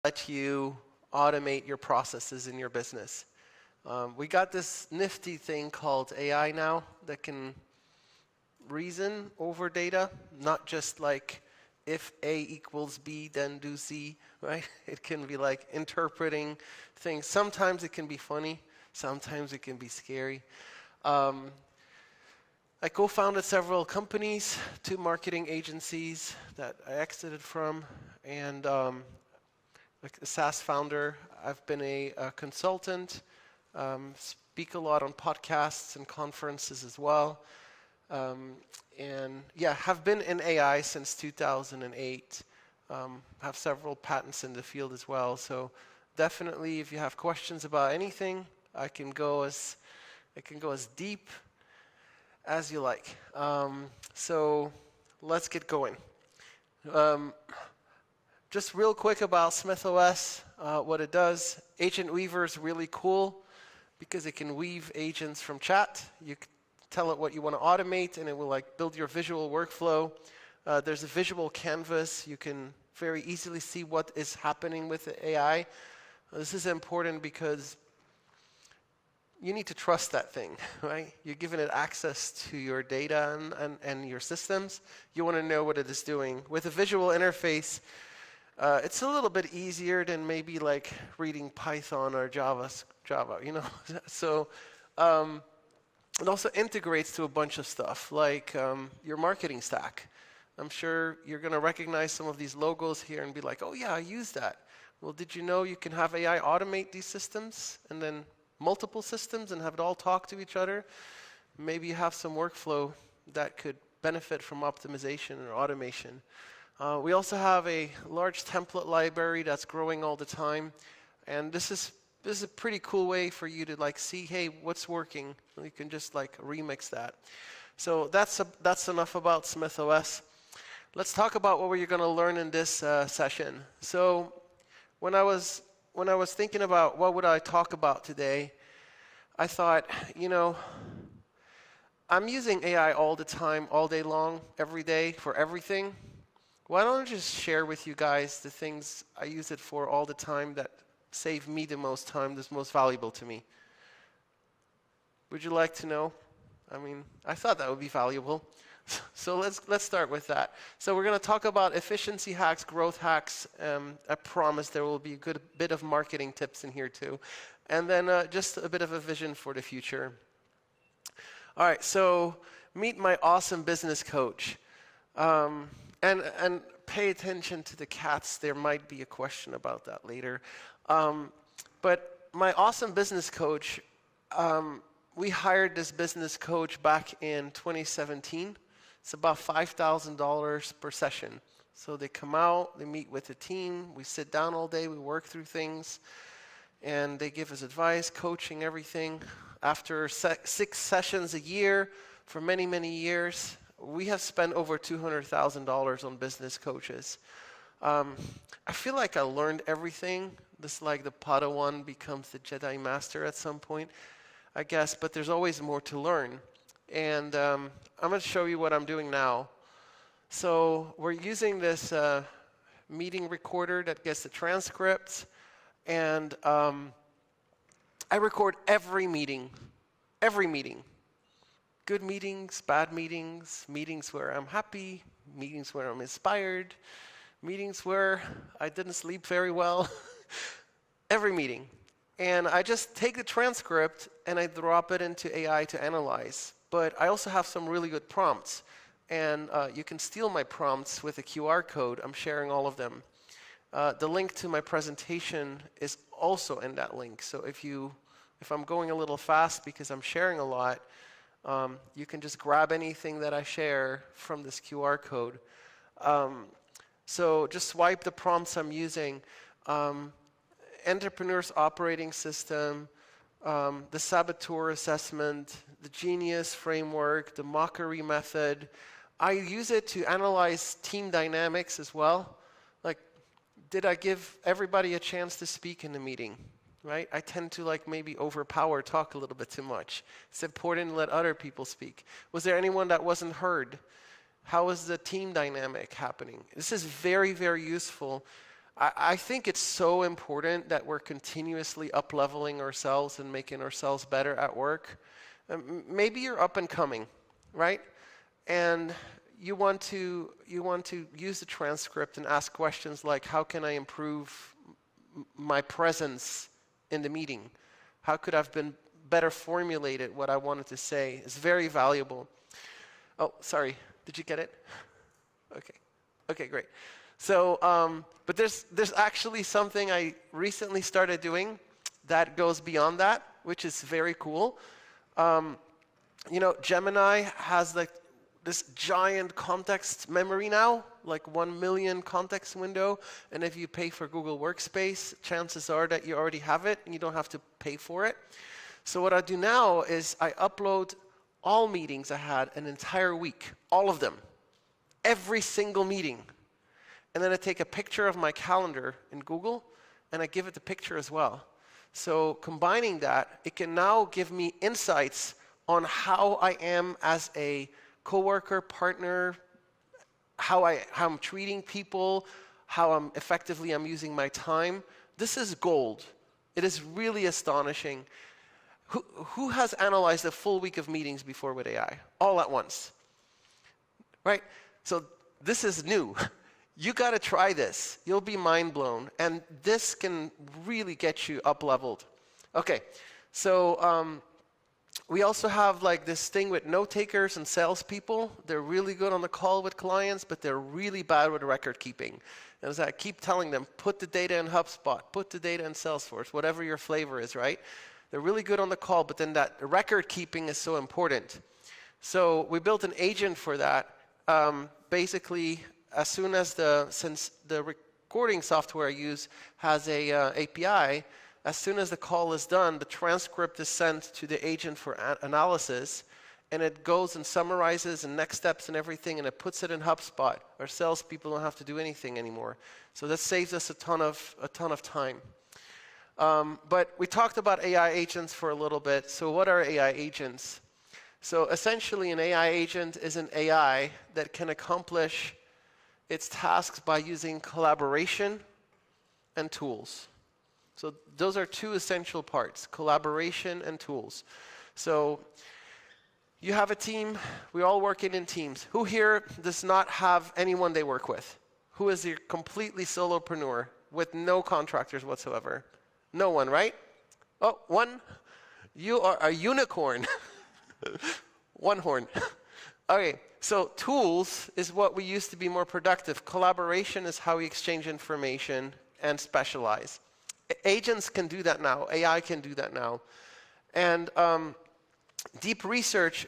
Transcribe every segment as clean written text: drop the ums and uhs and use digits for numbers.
let you automate your processes in your business. We got this nifty thing called AI now that can reason over data, not just like if A equals B, then do C, right? It can be like interpreting things. Sometimes it can be funny, sometimes it can be scary. I co-founded several companies, 2 marketing agencies that I exited from, and like a SaaS founder. I've been a consultant, speak a lot on podcasts and conferences as well. And yeah, have been in AI since 2008. Have several patents in the field as well. So definitely, if you have questions about anything, I can go as deep as you like. So let's get going. Just real quick about SmithOS, what it does. Agent Weaver is really cool because it can weave agents from chat. You tell it what you want to automate, and it will like build your visual workflow. There's a visual canvas. You can very easily see what is happening with the AI. This is important because you need to trust that thing, right? You're giving it access to your data and your systems. You want to know what it is doing. With a visual interface, it's a little bit easier than maybe like reading Python or Java, you know? So it also integrates to a bunch of stuff, like your marketing stack. I'm sure you're going to recognize some of these logos here and be like, oh yeah, I use that. Well, did you know you can have AI automate these systems and then multiple systems and have it all talk to each other? Maybe you have some workflow that could benefit from optimization or automation. We also have a large template library that's growing all the time, and this is a pretty cool way for you to like see, hey, what's working? You can just like remix that. So that's enough about SmithOS. Let's talk about what we're going to learn in this session. So when I was thinking about what would I talk about today, I thought, you know, I'm using AI all the time, all day long, every day, for everything. Why don't I just share with you guys the things I use it for all the time that save me the most time, that's most valuable to me? Would you like to know? I mean, I thought that would be valuable. So let's start with that. So we're going to talk about efficiency hacks, growth hacks. I promise there will be a good bit of marketing tips in here too. And then just a bit of a vision for the future. All right, so meet my awesome business coach. And pay attention to the cats. There might be a question about that later. But my awesome business coach, we hired this business coach back in 2017. It's about $5,000 per session. So they come out, they meet with the team, we sit down all day, we work through things, and they give us advice, coaching, everything. After 6 sessions a year for many, many years, we have spent over $200,000 on business coaches. I feel like I learned everything. This is like the Padawan becomes the Jedi Master at some point, I guess, but there's always more to learn. And I'm going to show you what I'm doing now. So we're using this meeting recorder that gets the transcripts, and I record every meeting. Good meetings, bad meetings, meetings where I'm happy, meetings where I'm inspired, meetings where I didn't sleep very well, every meeting. And I just take the transcript and I drop it into AI to analyze. But I also have some really good prompts. And you can steal my prompts with a QR code. I'm sharing all of them. The link to my presentation is also in that link. So if I'm going a little fast because I'm sharing a lot, you can just grab anything that I share from this QR code. So just swipe the prompts I'm using. Entrepreneur's Operating System, the Saboteur Assessment, the Genius Framework, the Mockery Method. I use it to analyze team dynamics as well. Like, did I give everybody a chance to speak in the meeting? Right? I tend to like maybe overpower, talk a little bit too much. It's important to let other people speak. Was there anyone that wasn't heard? How is the team dynamic happening? This is very, very useful. I think it's so important that we're continuously up-leveling ourselves and making ourselves better at work. Maybe you're up and coming, right? And you want to use the transcript and ask questions like, how can I improve my presence in the meeting? How could I have been better formulated what I wanted to say? It's very valuable. Oh, sorry. Did you get it? Okay. Okay, great. So, but there's actually something I recently started doing that goes beyond that, which is very cool. You know, Gemini has like this giant context memory now, like 1 million context window. And if you pay for Google Workspace, chances are that you already have it and you don't have to pay for it. So what I do now is I upload all meetings I had an entire week, all of them, every single meeting. And then I take a picture of my calendar in Google and I give it the picture as well. So combining that, it can now give me insights on how I am as a coworker, partner, how I'm treating people, how I'm using my time. This is gold. It is really astonishing. Who has analyzed a full week of meetings before with AI? All at once. Right? So this is new. You got to try this. You'll be mind blown. And this can really get you up leveled. Okay. So we also have like this thing with note takers and salespeople. They're really good on the call with clients, but they're really bad with record keeping. And as I keep telling them, put the data in HubSpot, put the data in Salesforce, whatever your flavor is, right? They're really good on the call, but then that record keeping is so important. So we built an agent for that. Basically, as soon as since the recording software I use has a API, as soon as the call is done, the transcript is sent to the agent for analysis, and it goes and summarizes and next steps and everything, and it puts it in HubSpot. Our salespeople don't have to do anything anymore. So that saves us a ton of time. But we talked about AI agents for a little bit. So what are AI agents? So essentially, an AI agent is an AI that can accomplish its tasks by using collaboration and tools. So those are two essential parts, collaboration and tools. So you have a team. We're all working in teams. Who here does not have anyone they work with? Who is a completely solopreneur with no contractors whatsoever? No one, right? Oh, one. You are a unicorn. One horn. Okay, so tools is what we use to be more productive. Collaboration is how we exchange information and specialize. Agents can do that now. AI can do that now. And deep research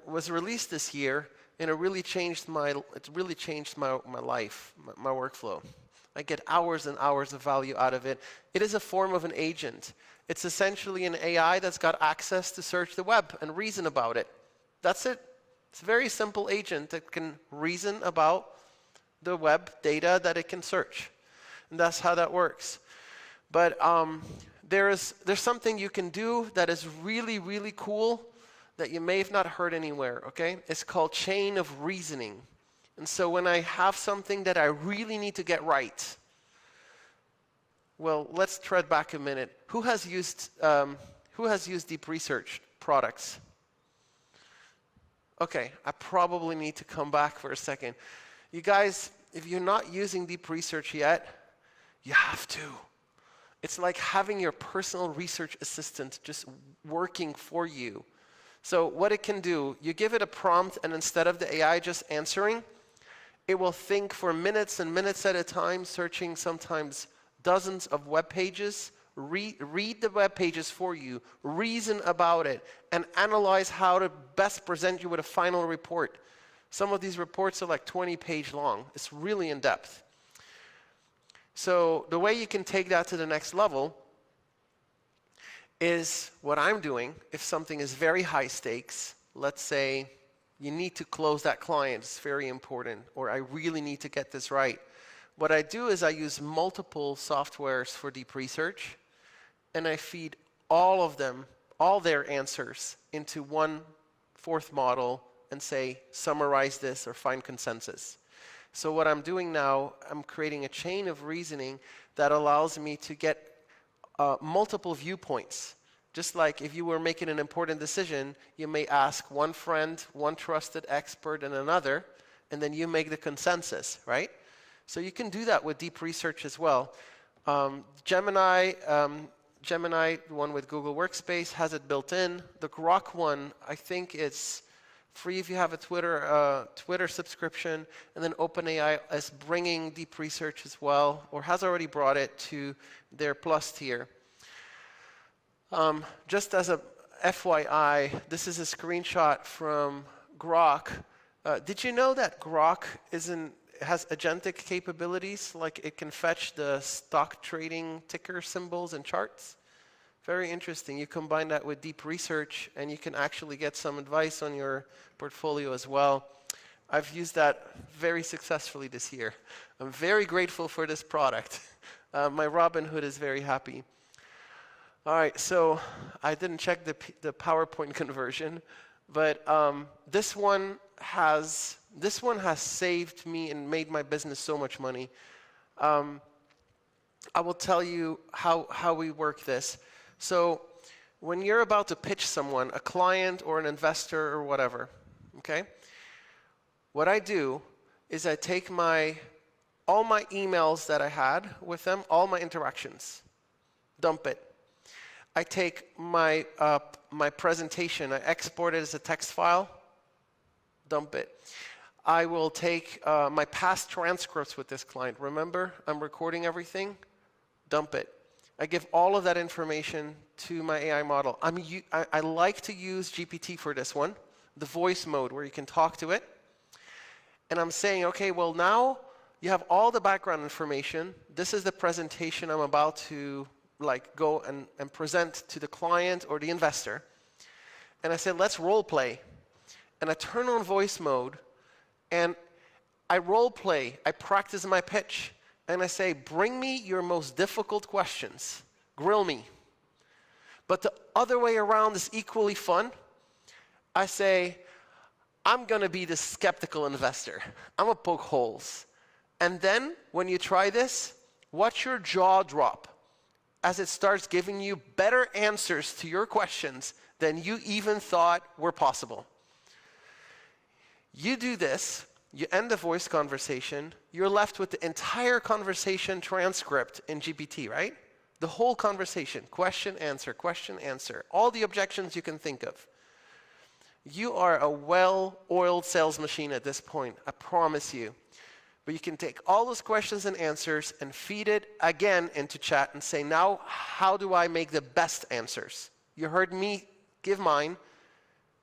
was released this year, and it really changed my life, my workflow. I get hours and hours of value out of it. It is a form of an agent. It's essentially an AI that's got access to search the web and reason about it. That's it. It's a very simple agent that can reason about the web data that it can search. And that's how that works. But there's something you can do that is really, really cool that you may have not heard anywhere, okay? It's called chain of reasoning. And so when I have something that I really need to get right, well, let's tread back a minute. Who has used deep research products? Okay, I probably need to come back for a second. You guys, if you're not using deep research yet, you have to. It's like having your personal research assistant just working for you. So what it can do, you give it a prompt, and instead of the AI just answering, it will think for minutes and minutes at a time, searching sometimes dozens of web pages, read the web pages for you, reason about it, and analyze how to best present you with a final report. Some of these reports are like 20-page long. It's really in-depth. So the way you can take that to the next level is what I'm doing. If something is very high stakes, let's say you need to close that client, it's very important, or I really need to get this right. What I do is I use multiple softwares for deep research, and I feed all of them, all their answers, into one fourth model and say, summarize this or find consensus. So what I'm doing now, I'm creating a chain of reasoning that allows me to get multiple viewpoints. Just like if you were making an important decision, you may ask one friend, one trusted expert, and another, and then you make the consensus, right? So you can do that with deep research as well. Gemini, the one with Google Workspace, has it built in. The Grok one, I think it's free if you have a Twitter subscription, and then OpenAI is bringing deep research as well, or has already brought it to their Plus tier. Just as a FYI, this is a screenshot from Grok. Did you know that Grok has agentic capabilities? Like it can fetch the stock trading ticker symbols and charts? Very interesting. You combine that with deep research, and you can actually get some advice on your portfolio as well. I've used that very successfully this year. I'm very grateful for this product. My Robinhood is very happy. All right, so I didn't check the PowerPoint conversion, but this one has saved me and made my business so much money. I will tell you how we work this. So when you're about to pitch someone, a client or an investor or whatever, okay, what I do is I take all my emails that I had with them, all my interactions, dump it. I take my presentation, I export it as a text file, dump it. I will take my past transcripts with this client. Remember, I'm recording everything, dump it. I give all of that information to my AI model. I like to use GPT for this one, the voice mode where you can talk to it. And I'm saying, okay, well now you have all the background information. This is the presentation I'm about to go and present to the client or the investor. And I said, let's role play. And I turn on voice mode, and I role play. I practice my pitch. And I say, bring me your most difficult questions. Grill me. But the other way around is equally fun. I say, I'm going to be the skeptical investor. I'm going to poke holes. And then, when you try this, watch your jaw drop as it starts giving you better answers to your questions than you even thought were possible. You do this, you end the voice conversation, you're left with the entire conversation transcript in GPT, right? The whole conversation, question, answer, all the objections you can think of. You are a well-oiled sales machine at this point, I promise you. But you can take all those questions and answers and feed it again into chat and say, now, how do I make the best answers? You heard me give mine.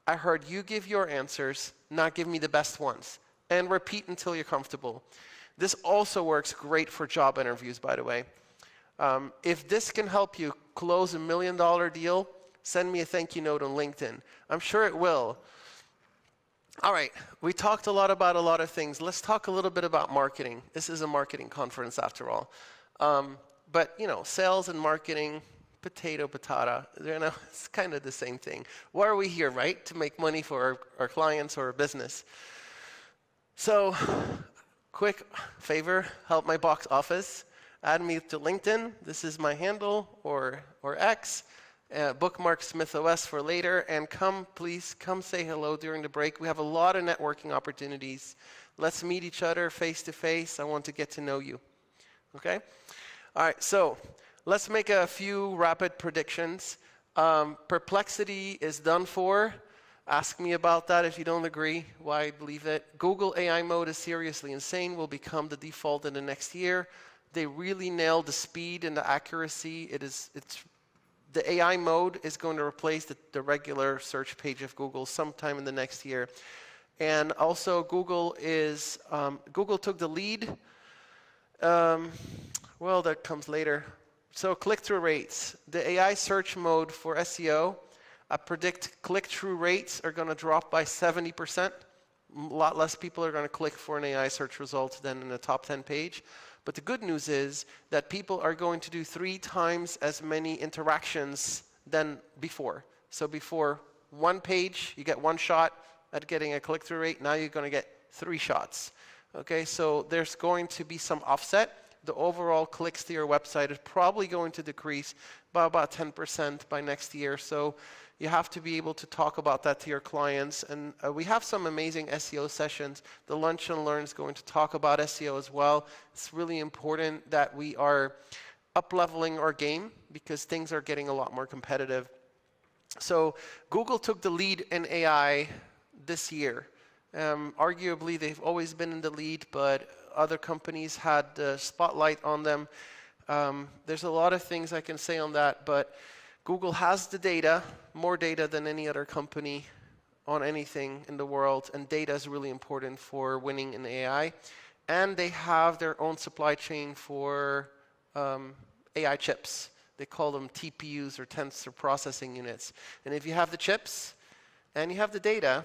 I heard you give your answers. Now give me the best ones. And repeat until you're comfortable. This also works great for job interviews, by the way. If this can help you close $1 million deal, send me a thank you note on LinkedIn. I'm sure it will. All right, we talked a lot about a lot of things. Let's talk a little bit about marketing. This is a marketing conference after all. But, you know, sales and marketing, potato, patata, it's kind of the same thing. Why are we here, right? To make money for our clients or our business. So, quick favor, help my box office. Add me to LinkedIn. This is my handle, or X. Bookmark SmithOS for later, and please come say hello during the break. We have a lot of networking opportunities. Let's meet each other face to face. I want to get to know you. Okay? All right, so let's make a few rapid predictions. Perplexity is done for. Ask me about that if you don't agree, why I believe it. Google AI mode is seriously insane, will become the default in the next year. They really nailed the speed and the accuracy. The AI mode is going to replace the regular search page of Google sometime in the next year. And also Google took the lead. Well, that comes later. So click-through rates. The AI search mode for SEO, I predict click-through rates are going to drop by 70%. A lot less people are going to click for an AI search result than in a top 10 page. But the good news is that people are going to do 3 times as many interactions than before. So before one page, you get 1 shot at getting a click-through rate. Now you're going to get 3 shots. Okay, so there's going to be some offset. The overall clicks to your website is probably going to decrease by about 10% by next year. So you have to be able to talk about that to your clients. And we have some amazing SEO sessions. The Lunch and Learn is going to talk about SEO as well. It's really important that we are up-leveling our game because things are getting a lot more competitive. So Google took the lead in AI this year. Arguably, they've always been in the lead, but other companies had the spotlight on them. There's a lot of things I can say on that, but Google has the data, more data than any other company on anything in the world, and data is really important for winning in AI. And they have their own supply chain for AI chips. They call them TPUs, or tensor processing units. And if you have the chips and you have the data,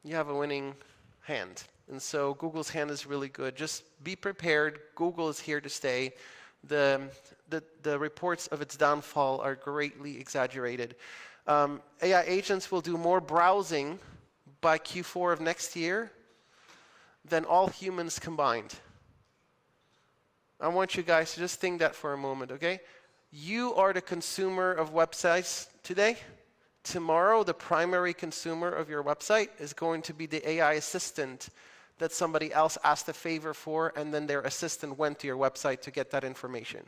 you have a winning hand. And so Google's hand is really good. Just be prepared. Google is here to stay. The reports of its downfall are greatly exaggerated. AI agents will do more browsing by Q4 of next year than all humans combined. I want you guys to just think that for a moment, okay? You are the consumer of websites today. Tomorrow, the primary consumer of your website is going to be the AI assistant that somebody else asked a favor for, and then their assistant went to your website to get that information.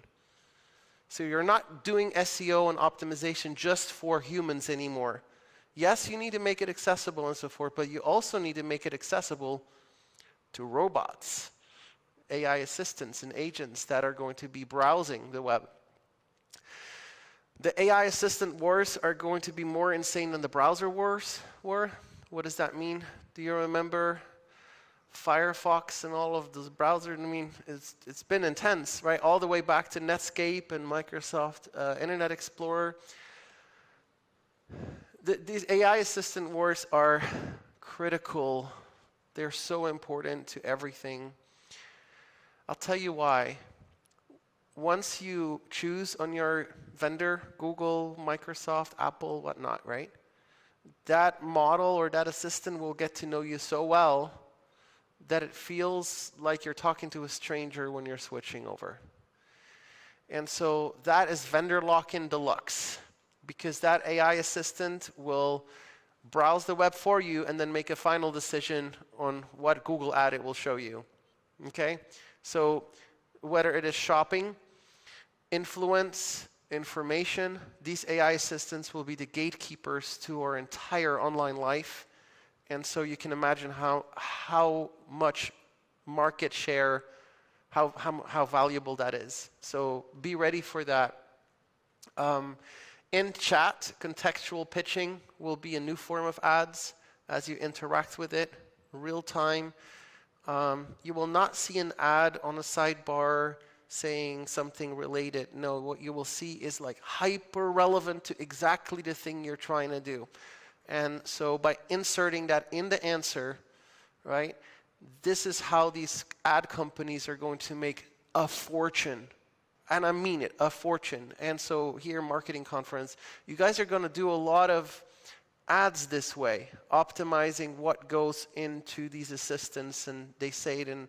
So you're not doing SEO and optimization just for humans anymore. Yes, you need to make it accessible and so forth, but you also need to make it accessible to robots, AI assistants and agents that are going to be browsing the web. The AI assistant wars are going to be more insane than the browser wars were. What does that mean? Do you remember Firefox and all of those browsers? I mean, it's been intense, right? All the way back to Netscape and Microsoft Internet Explorer. These AI assistant wars are critical. They're so important to everything. I'll tell you why. Once you choose on your vendor, Google, Microsoft, Apple, whatnot, right? That model or that assistant will get to know you so well that it feels like you're talking to a stranger when you're switching over. And so that is vendor lock-in deluxe, because that AI assistant will browse the web for you and then make a final decision on what Google ad it will show you. Okay? So whether it is shopping, influence, information, these AI assistants will be the gatekeepers to our entire online life. And so you can imagine how much market share, how valuable that is. So be ready for that. In chat, contextual pitching will be a new form of ads as you interact with it, real time. You will not see an ad on a sidebar saying something related. No, what you will see is like hyper relevant to exactly the thing you're trying to do. And so by inserting that in the answer, right, this is how these ad companies are going to make a fortune. And I mean it, a fortune. And so here, Marketing Conference, you guys are going to do a lot of ads this way, optimizing what goes into these assistants, and they say it, and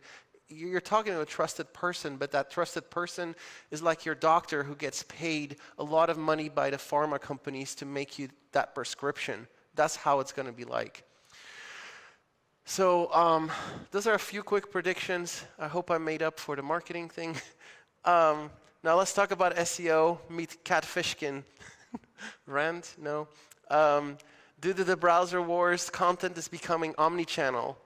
you're talking to a trusted person, but that trusted person is like your doctor who gets paid a lot of money by the pharma companies to make you that prescription. That's how it's going to be like. So those are a few quick predictions. I hope I made up for the marketing thing. Now let's talk about SEO. Meet Kat Fishkin. Rant? No. Due to the browser wars, content is becoming omni-channel.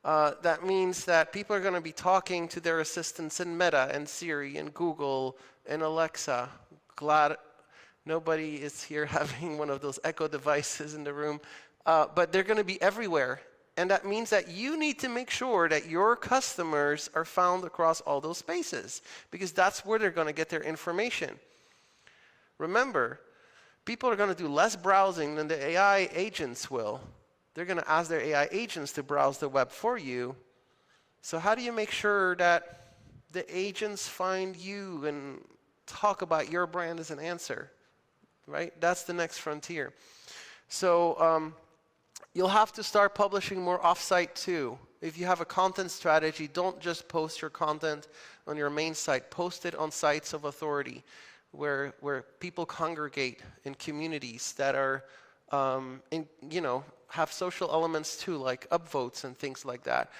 That means that people are going to be talking to their assistants in Meta and Siri and Google and Alexa. Glad nobody is here having one of those Echo devices in the room. But they're going to be everywhere. And that means that you need to make sure that your customers are found across all those spaces, because that's where they're going to get their information. Remember, people are going to do less browsing than the AI agents will. They're going to ask their AI agents to browse the web for you. So how do you make sure that the agents find you and talk about your brand as an answer? Right? That's the next frontier. So You'll have to start publishing more offsite too. If you have a content strategy, don't just post your content on your main site. Post it on sites of authority where people congregate in communities that are, have social elements too, like upvotes and things like that.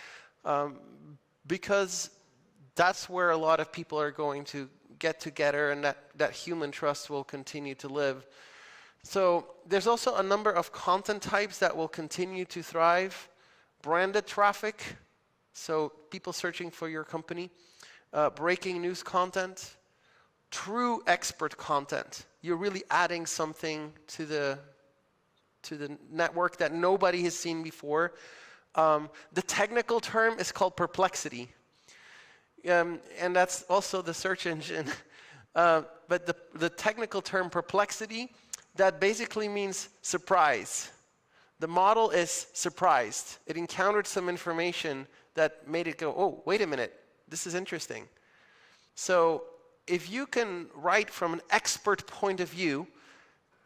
Because that's where a lot of people are going to get together, and that human trust will continue to live. So there's also a number of content types that will continue to thrive. Branded traffic, so people searching for your company. Breaking news content. True expert content. You're really adding something to the network that nobody has seen before. The technical term is called perplexity. And that's also the search engine. But the technical term perplexity, that basically means surprise. The model is surprised. It encountered some information that made it go, oh, wait a minute, this is interesting. So if you can write from an expert point of view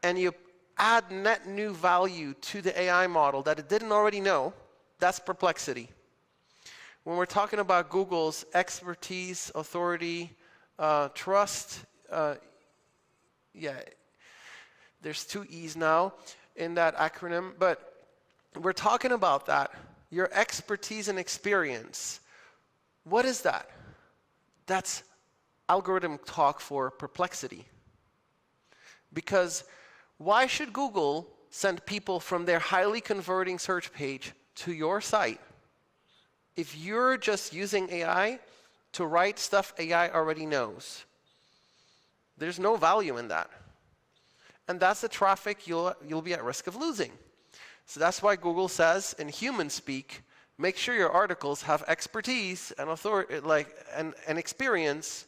and you add net new value to the AI model that it didn't already know, that's perplexity. When we're talking about Google's expertise, authority, trust, there's 2 E's now in that acronym, but we're talking about that. Your expertise and experience. What is that? That's algorithm talk for perplexity. Because why should Google send people from their highly converting search page to your site if you're just using AI to write stuff AI already knows? There's no value in that. And that's the traffic you'll be at risk of losing. So that's why Google says, in human speak, make sure your articles have expertise and authority, and experience.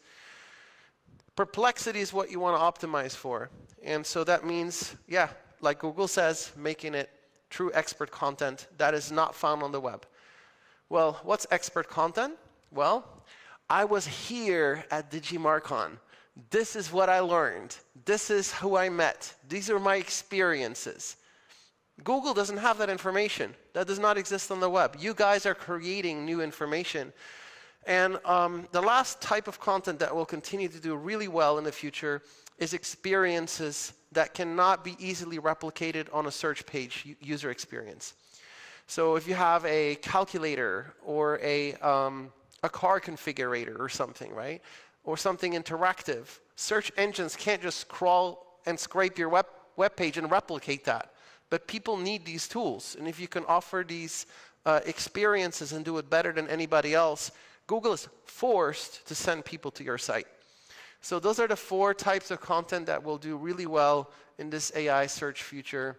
Perplexity is what you want to optimize for. And so that means, like Google says, making it true expert content that is not found on the web. Well, what's expert content? Well, I was here at Digimarcon. This is what I learned. This is who I met. These are my experiences. Google doesn't have that information. That does not exist on the web. You guys are creating new information. And the last type of content that will continue to do really well in the future is experiences that cannot be easily replicated on a search page user experience. So if you have a calculator or a car configurator or something, right? Or something interactive, search engines can't just crawl and scrape your web page and replicate that. But people need these tools. And if you can offer these experiences and do it better than anybody else, Google is forced to send people to your site. So those are the 4 types of content that will do really well in this AI search future.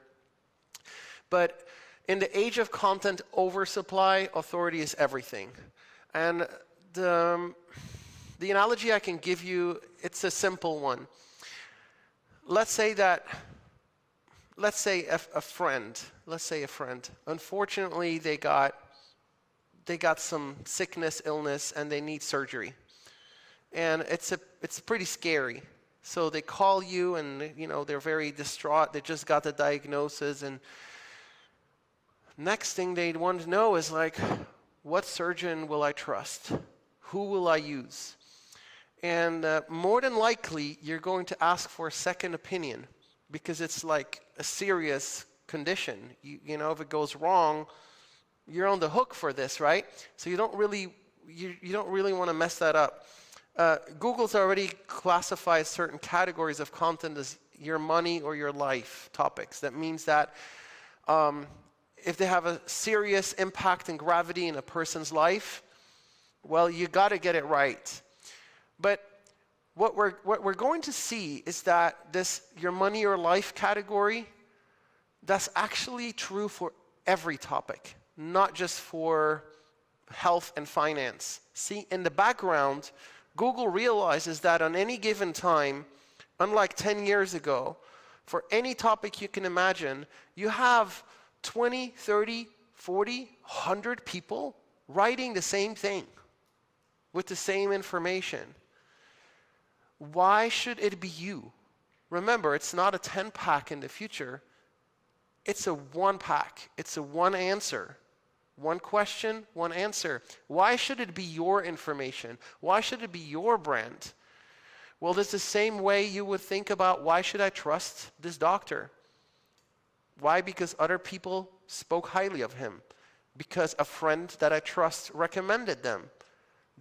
But in the age of content oversupply, authority is everything. And the analogy I can give you, it's a simple one. Let's say a friend, unfortunately they got some sickness, illness, and they need surgery. And it's pretty scary. So they call you and they're very distraught. They just got the diagnosis, and next thing they want to know is like, what surgeon will I trust? Who will I use? And more than likely, you're going to ask for a second opinion because it's like a serious condition. If it goes wrong, you're on the hook for this, right? So you don't really want to mess that up. Google's already classified certain categories of content as your money or your life topics. That means that if they have a serious impact and gravity in a person's life, well, you got to get it right. But what we're going to see is that this your money or life category, that's actually true for every topic, not just for health and finance. See, in the background, Google realizes that on any given time, unlike 10 years ago, for any topic you can imagine, you have 20, 30, 40, 100 people writing the same thing with the same information. Why should it be you? Remember, it's not a 10-pack in the future. It's a one pack. It's a one answer. One question, one answer. Why should it be your information? Why should it be your brand? Well, it's the same way you would think about, why should I trust this doctor? Why? Because other people spoke highly of him. Because a friend that I trust recommended them.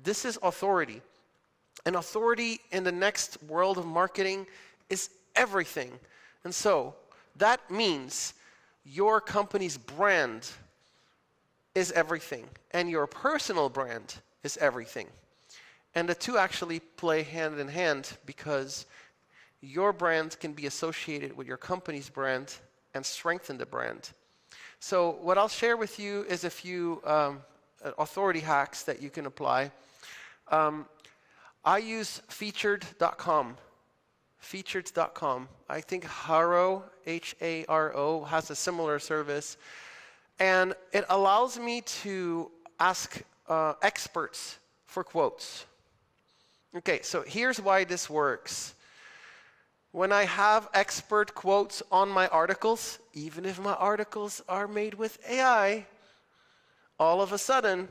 This is authority. And authority in the next world of marketing is everything. And so that means your company's brand is everything, and your personal brand is everything. And the two actually play hand in hand, because your brand can be associated with your company's brand and strengthen the brand. So what I'll share with you is a few authority hacks that you can apply. I use featured.com. Featured.com. I think Haro, H-A-R-O, has a similar service. And it allows me to ask experts for quotes. Okay, so here's why this works. When I have expert quotes on my articles, even if my articles are made with AI, all of a sudden,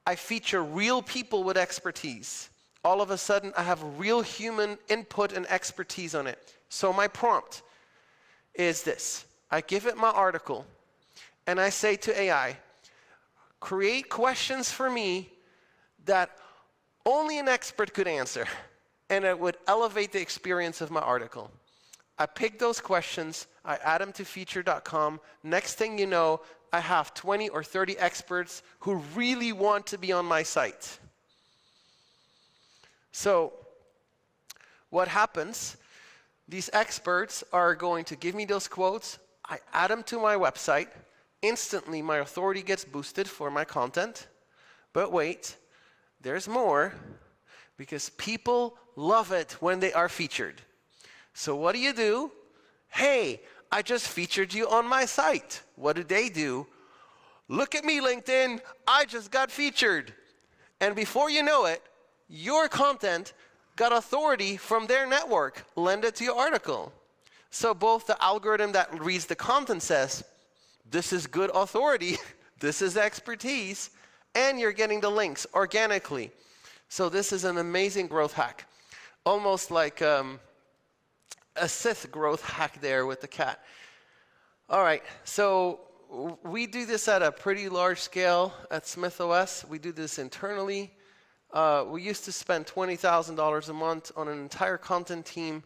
I feature real people with expertise. All of a sudden, I have real human input and expertise on it. So my prompt is this. I give it my article, and I say to AI, create questions for me that only an expert could answer, and it would elevate the experience of my article. I pick those questions, I add them to feature.com. Next thing you know, I have 20 or 30 experts who really want to be on my site. So what happens, these experts are going to give me those quotes, I add them to my website, instantly my authority gets boosted for my content. But wait, there's more, because people love it when they are featured. So what do? Hey, I just featured you on my site. What do? Look at me, LinkedIn, I just got featured. And before you know it, your content got authority from their network, lend it to your article. So both the algorithm that reads the content says, this is good authority, this is expertise, and you're getting the links organically. So this is an amazing growth hack. Almost like a Sith growth hack there with the cat. All right, so we do this at a pretty large scale at SmithOS. We do this internally. We used to spend $20,000 a month on an entire content team,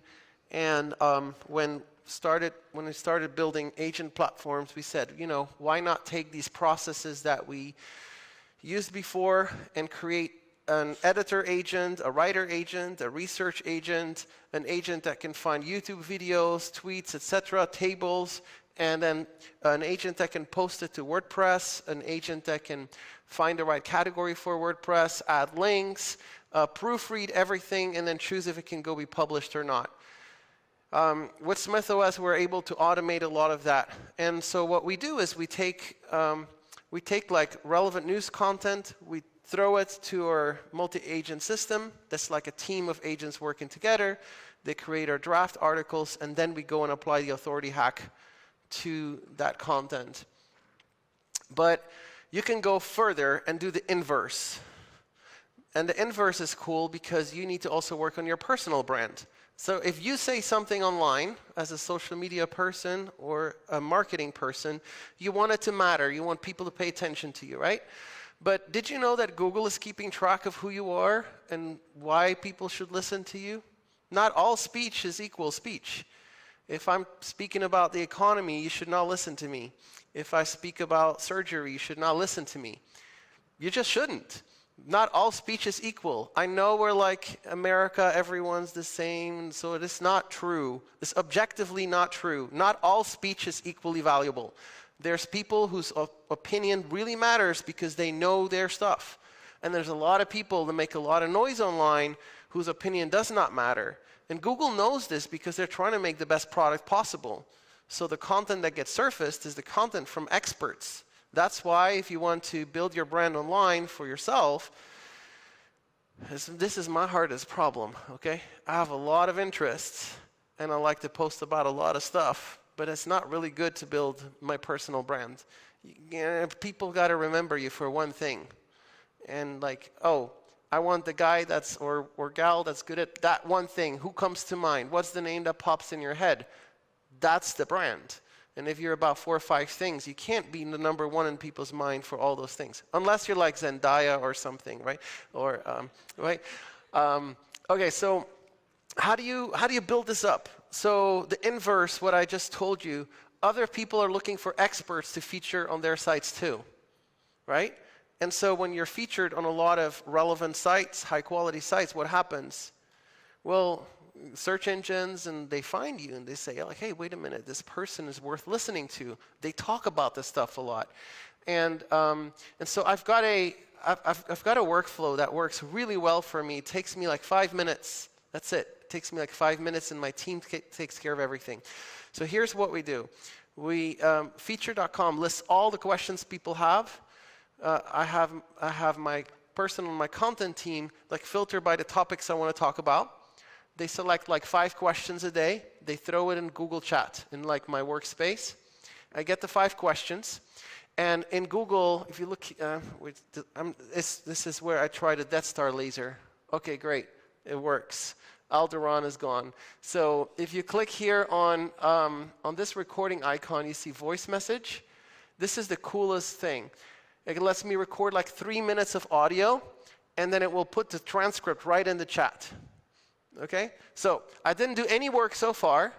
and when we started building agent platforms, we said, you know, why not take these processes that we used before and create an editor agent, a writer agent, a research agent, an agent that can find YouTube videos, tweets, etc., tables, and then an agent that can post it to WordPress, an agent that can find the right category for WordPress, add links, proofread everything, and then choose if it can go be published or not. With SmithOS, we're able to automate a lot of that. And so what we do is we take like relevant news content, we throw it to our multi-agent system. That's like a team of agents working together. They create our draft articles, and then we go and apply the authority hack to that content. But you can go further and do the inverse. And the inverse is cool because you need to also work on your personal brand. So if you say something online as a social media person or a marketing person, you want it to matter. You want people to pay attention to you, right? But did you know that Google is keeping track of who you are and why people should listen to you? Not all speech is equal speech. If I'm speaking about the economy, you should not listen to me. If I speak about surgery, you should not listen to me. You just shouldn't. Not all speech is equal. I know we're like America, everyone's the same, so it is not true. It's objectively not true. Not all speech is equally valuable. There's people whose opinion really matters because they know their stuff. And there's a lot of people that make a lot of noise online whose opinion does not matter. And Google knows this because they're trying to make the best product possible. So the content that gets surfaced is the content from experts. That's why if you want to build your brand online for yourself, this is my hardest problem, okay? I have a lot of interests, and I like to post about a lot of stuff, but it's not really good to build my personal brand. People got to remember you for one thing. And like, oh, I want the guy that's, or gal that's good at that one thing. Who comes to mind? What's the name that pops in your head? That's the brand. And if you're about 4 or 5 things, you can't be the #1 in people's mind for all those things. Unless you're like Zendaya or something, right? Or, right? Okay, so how do you build this up? So the inverse, what I just told you, other people are looking for experts to feature on their sites too, right? And so when you're featured on a lot of relevant sites, high-quality sites, what happens? Well, search engines, and they find you, and they say, like, hey, wait a minute, this person is worth listening to. They talk about this stuff a lot. And so I've got a workflow that works really well for me. It takes me like 5 minutes. That's it. It takes me like 5 minutes, and my team takes care of everything. So here's what we do. Feature.com lists all the questions people have. I have my person on my content team like filter by the topics I want to talk about. They select like 5 questions a day. They throw it in Google Chat in like my workspace. I get the 5 questions. And in Google, if you look, this is where I try the Death Star laser. Okay, great. It works. Alderon is gone. So if you click here on this recording icon, you see voice message. This is the coolest thing. It lets me record like 3 minutes of audio, and then it will put the transcript right in the chat. Okay? So I didn't do any work so far.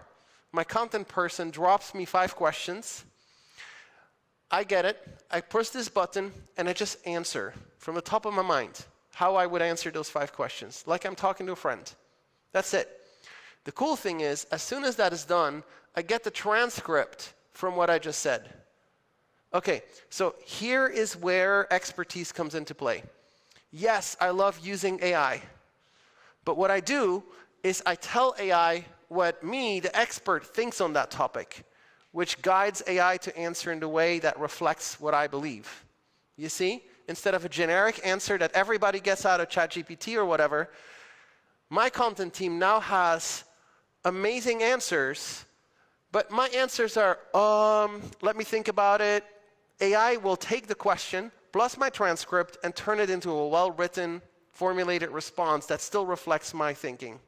My content person drops me 5 questions. I get it. I push this button, and I just answer from the top of my mind how I would answer those 5 questions, like I'm talking to a friend. That's it. The cool thing is, as soon as that is done, I get the transcript from what I just said. Okay, so here is where expertise comes into play. Yes, I love using AI. But what I do is I tell AI what me, the expert, thinks on that topic, which guides AI to answer in the way that reflects what I believe. You see? Instead of a generic answer that everybody gets out of ChatGPT or whatever, my content team now has amazing answers, but my answers are, let me think about it. AI will take the question, plus my transcript, and turn it into a well-written, formulated response that still reflects my thinking.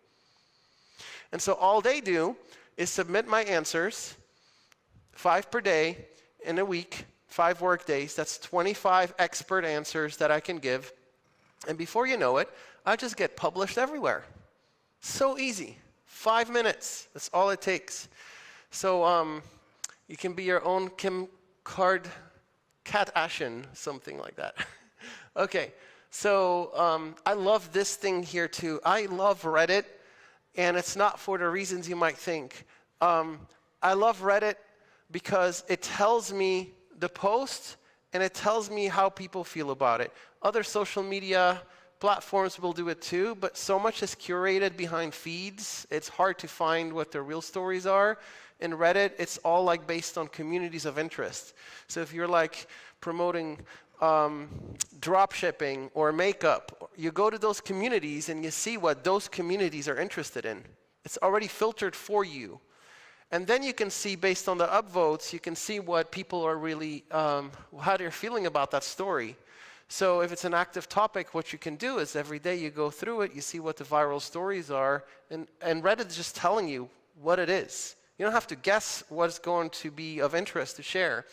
And so all they do is submit my answers, 5 per day, in a week, 5 work days. That's 25 expert answers that I can give. And before you know it, I just get published everywhere. So easy. 5 minutes. That's all it takes. So you can be your own Kim Kardashian, something like that. Okay. So I love this thing here too. I love Reddit, and it's not for the reasons you might think. I love Reddit because it tells me the post, and it tells me how people feel about it. Other social media platforms will do it too, but so much is curated behind feeds. It's hard to find what the real stories are. In Reddit, it's all like based on communities of interest. So if you're like promoting drop shipping or makeup, you go to those communities and you see what those communities are interested in. It's already filtered for you. And then you can see, based on the upvotes, you can see what people are really, how they're feeling about that story. So if it's an active topic, what you can do is every day you go through it, you see what the viral stories are, and Reddit is just telling you what it is. You don't have to guess what's going to be of interest to share.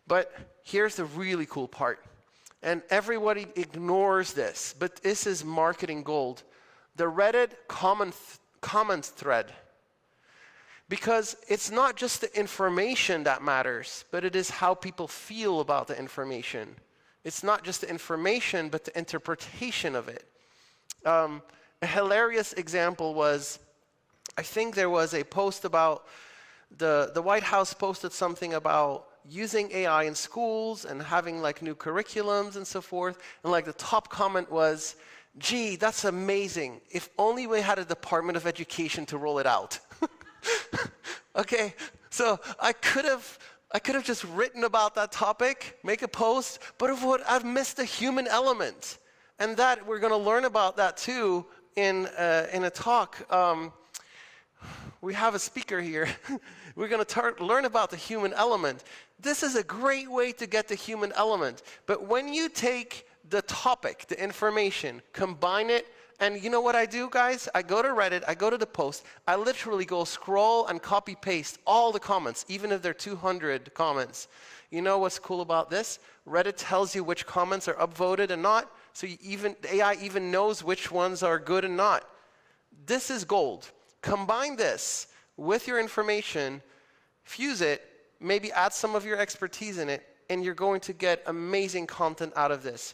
But here's the really cool part. And everybody ignores this, but this is marketing gold. The Reddit comments thread. Because it's not just the information that matters, but it is how people feel about the information. It's not just the information, but the interpretation of it. A hilarious example was, I think there was a post about, the White House posted something about using AI in schools and having like new curriculums and so forth. And like the top comment was, gee, that's amazing. If only we had a Department of Education to roll it out. Okay, so I could have just written about that topic, make a post, but I've missed the human element. And that we're going to learn about that too in a talk. we have a speaker here. We're going to learn about the human element. This is a great way to get the human element. But when you take the topic, the information, combine it, and you know what I do, guys? I go to Reddit, I go to the post, I literally go scroll and copy paste all the comments, even if they're 200 comments. You know what's cool about this? Reddit tells you which comments are upvoted and not, so the AI even knows which ones are good and not. This is gold. Combine this with your information, fuse it, maybe add some of your expertise in it, and you're going to get amazing content out of this.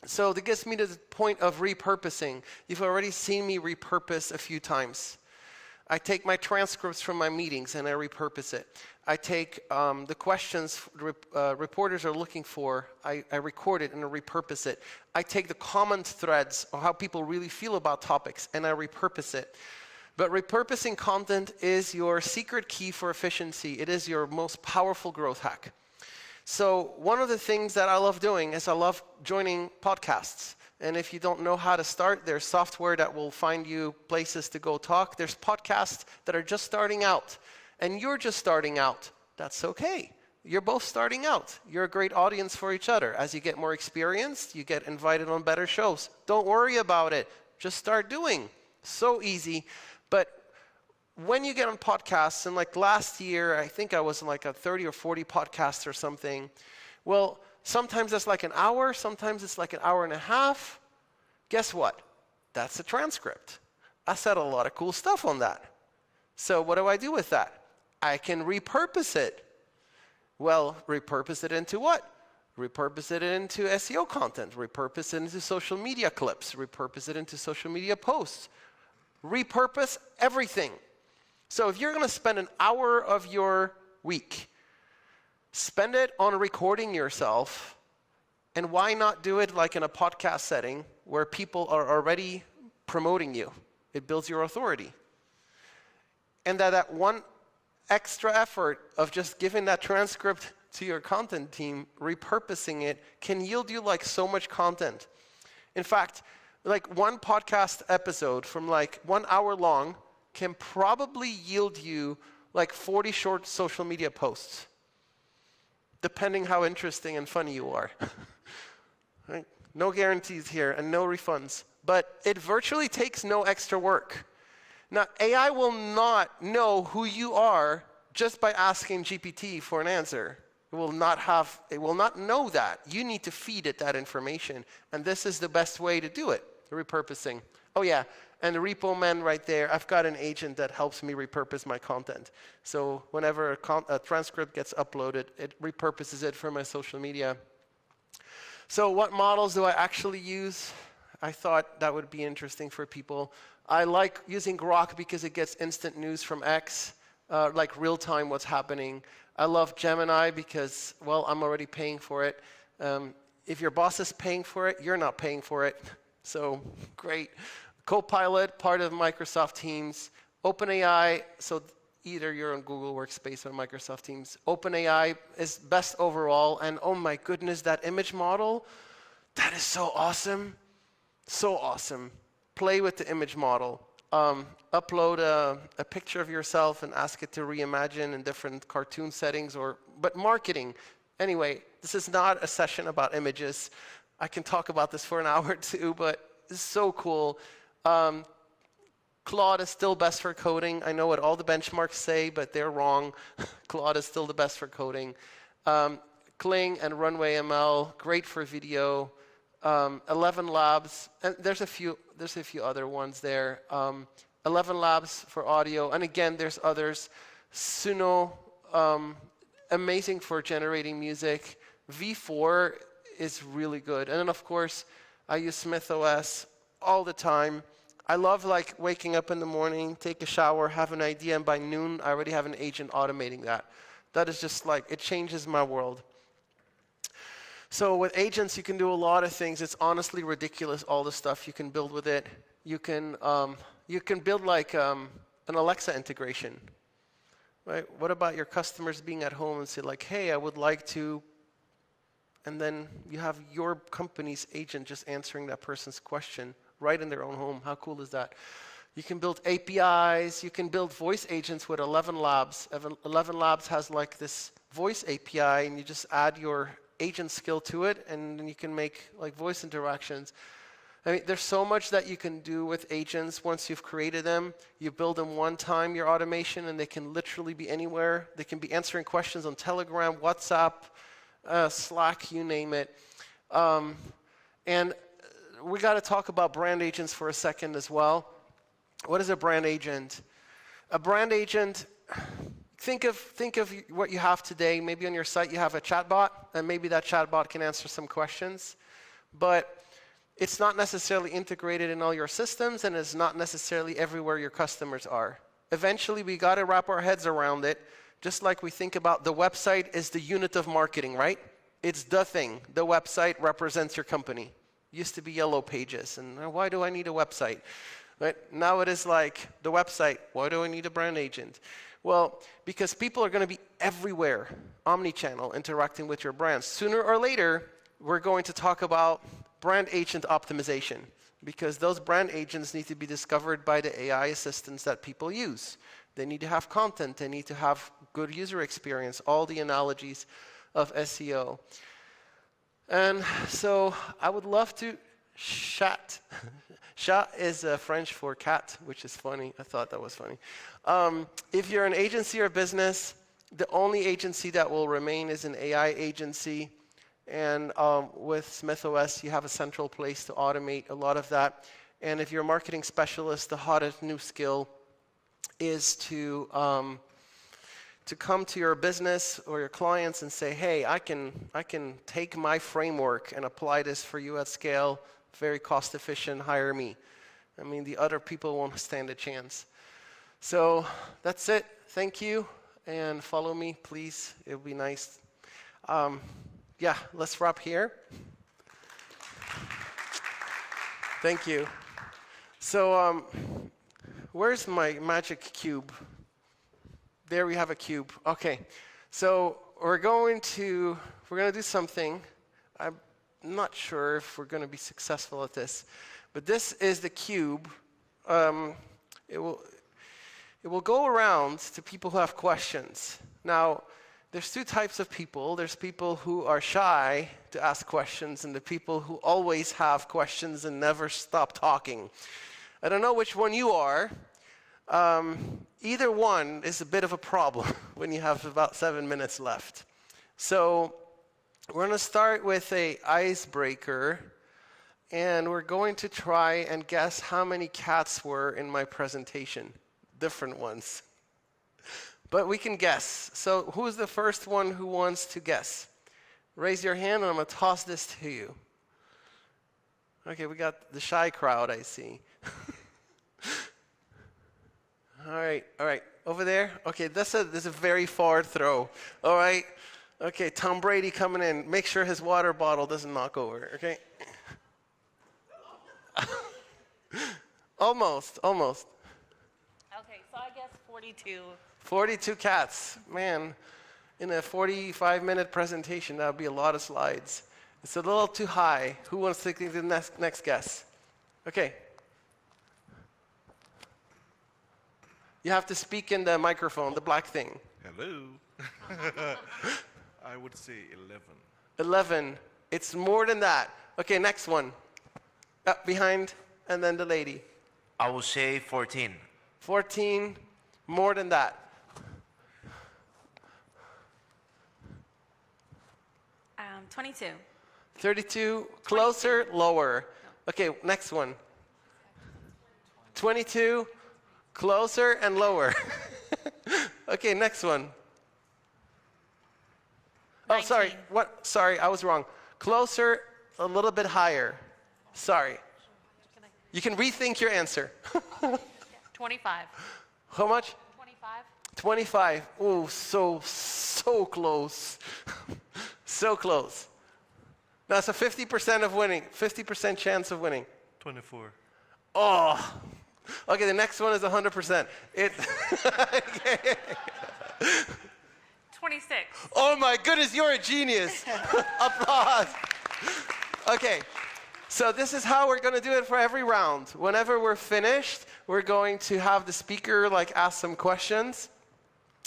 So that gets me to the point of repurposing. You've already seen me repurpose a few times. I take my transcripts from my meetings and I repurpose it. I take the questions reporters are looking for, I record it and I repurpose it. I take the comment threads of how people really feel about topics and I repurpose it. But repurposing content is your secret key for efficiency. It is your most powerful growth hack. So one of the things that I love doing is I love joining podcasts. And if you don't know how to start, there's software that will find you places to go talk. There's podcasts that are just starting out. And you're just starting out. That's okay. You're both starting out. You're a great audience for each other. As you get more experienced, you get invited on better shows. Don't worry about it. Just start doing. So easy. But when you get on podcasts, and like last year, I think I was on like a 30 or 40 podcasts or something. Well, sometimes it's like an hour, sometimes it's like an hour and a half. Guess what? That's a transcript. I said a lot of cool stuff on that. So what do I do with that? I can repurpose it. Well, repurpose it into what? Repurpose it into SEO content, repurpose it into social media clips, repurpose it into social media posts. Repurpose everything. So if you're going to spend an hour of your week, spend it on recording yourself, and why not do it like in a podcast setting where people are already promoting you? It builds your authority. And that one extra effort of just giving that transcript to your content team, repurposing it, can yield you like so much content. In fact, like one podcast episode from like 1 hour long can probably yield you like 40 short social media posts, depending how interesting and funny you are. Right? No guarantees here and no refunds, but it virtually takes no extra work. Now, AI will not know who you are just by asking GPT for an answer. It will not know that. You need to feed it that information, and this is the best way to do it, repurposing. Oh yeah, and the repo man right there, I've got an agent that helps me repurpose my content. So whenever a transcript gets uploaded, it repurposes it for my social media. So what models do I actually use? I thought that would be interesting for people. I like using Grok because it gets instant news from X, like real time what's happening. I love Gemini because, well, I'm already paying for it. If your boss is paying for it, you're not paying for it. So great. Copilot, part of Microsoft Teams. OpenAI, so either you're on Google Workspace or Microsoft Teams. OpenAI is best overall, and oh my goodness, that image model, that is so awesome. So awesome. Play with the image model. Upload a picture of yourself and ask it to reimagine in different cartoon settings, but marketing. Anyway, this is not a session about images. I can talk about this for an hour or two, but it's so cool. Claude is still best for coding. I know what all the benchmarks say, but they're wrong. Claude is still the best for coding. Kling and Runway ML, great for video. 11 Labs, and there's a few other ones there. 11 Labs for audio, and again, there's others. Suno, amazing for generating music. V4 is really good, and then of course, I use SmithOS all the time. I love like waking up in the morning, take a shower, have an idea, and by noon, I already have an agent automating that. That is just like, it changes my world. So with agents, you can do a lot of things. It's honestly ridiculous, all the stuff you can build with it. You can build like an Alexa integration. Right? What about your customers being at home and say like, hey, I would like to, and then you have your company's agent just answering that person's question right in their own home. How cool is that? You can build APIs. You can build voice agents with 11 Labs. 11 Labs has like this voice API, and you just add your agent skill to it, and then you can make like voice interactions. I mean, there's so much that you can do with agents once you've created them. You build them one time, your automation, and they can literally be anywhere. They can be answering questions on Telegram, WhatsApp, Slack, you name it. And we got to talk about brand agents for a second as well. What is a brand agent? A brand agent, think of what you have today. Maybe on your site you have a chatbot, and maybe that chatbot can answer some questions. But it's not necessarily integrated in all your systems, and it's not necessarily everywhere your customers are. Eventually, we got to wrap our heads around it, just like we think about the website is the unit of marketing, right? It's the thing. The website represents your company. Used to be Yellow Pages, and why do I need a website? Right? Now it is like the website. Why do I need a brand agent? Well, because people are going to be everywhere, omni-channel, interacting with your brand. Sooner or later, we're going to talk about brand agent optimization, because those brand agents need to be discovered by the AI assistants that people use. They need to have content. They need to have good user experience, all the analogies of SEO. And so I would love to chat. Chat is French for cat, which is funny. I thought that was funny. If you're an agency or business, the only agency that will remain is an AI agency. And with SmithOS, you have a central place to automate a lot of that. And if you're a marketing specialist, the hottest new skill is to come to your business or your clients and say, hey, I can take my framework and apply this for you at scale, very cost efficient, hire me. I mean, the other people won't stand a chance. So that's it. Thank you. And follow me, please. It would be nice. Yeah, let's wrap here. Thank you. So where's my magic cube? There we have a cube. Okay, so we're going to do something. I'm not sure if we're going to be successful at this, but this is the cube. It will go around to people who have questions. Now, there's two types of people. There's people who are shy to ask questions, and the people who always have questions and never stop talking. I don't know which one you are. Either one is a bit of a problem when you have about 7 minutes left. So we're going to start with an icebreaker, and we're going to try and guess how many cats were in my presentation. Different ones. But we can guess. So who's the first one who wants to guess? Raise your hand, and I'm going to toss this to you. Okay, we got the shy crowd, I see. All right. Over there? Okay, this is a very far throw. All right. Okay, Tom Brady coming in. Make sure his water bottle doesn't knock over, okay? Almost. Okay, so I guess 42. 42 cats. Man, in a 45-minute presentation, that would be a lot of slides. It's a little too high. Who wants to take the next guess? Okay. You have to speak in the microphone, the black thing. Hello. I would say 11. 11. It's more than that. Okay, next one. Up behind, and then the lady. I will say 14. 14. More than that. 22. 32. Closer, lower. Okay, next one. 22. Closer and lower. Okay, next one. 19. Oh, sorry. What? Sorry, I was wrong. Closer, a little bit higher. Sorry. You can rethink your answer. 25. How much? 25. 25. Oh, so close. So close. That's a 50% of winning. 50% chance of winning. 24. Oh. Okay, the next one is 100%. 26. Oh my goodness, you're a genius. Applause. Okay, So this is how we're going to do it for every round. Whenever we're finished, we're going to have the speaker like ask some questions.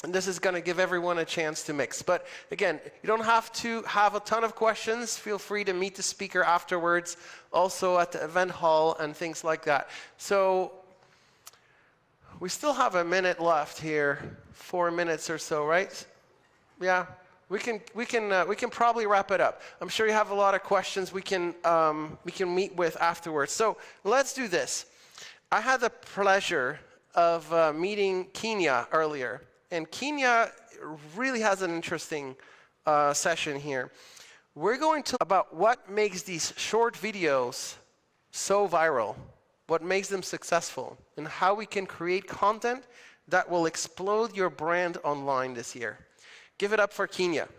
And this is going to give everyone a chance to mix. But again, you don't have to have a ton of questions. Feel free to meet the speaker afterwards, also at the event hall and things like that. So we still have a minute left here, 4 minutes or so, right? Yeah, we can probably wrap it up. I'm sure you have a lot of questions we can meet with afterwards. So let's do this. I had the pleasure of meeting Kenya earlier. And Kenya really has an interesting session here. We're going to talk about what makes these short videos so viral, what makes them successful, and how we can create content that will explode your brand online this year. Give it up for Kenya.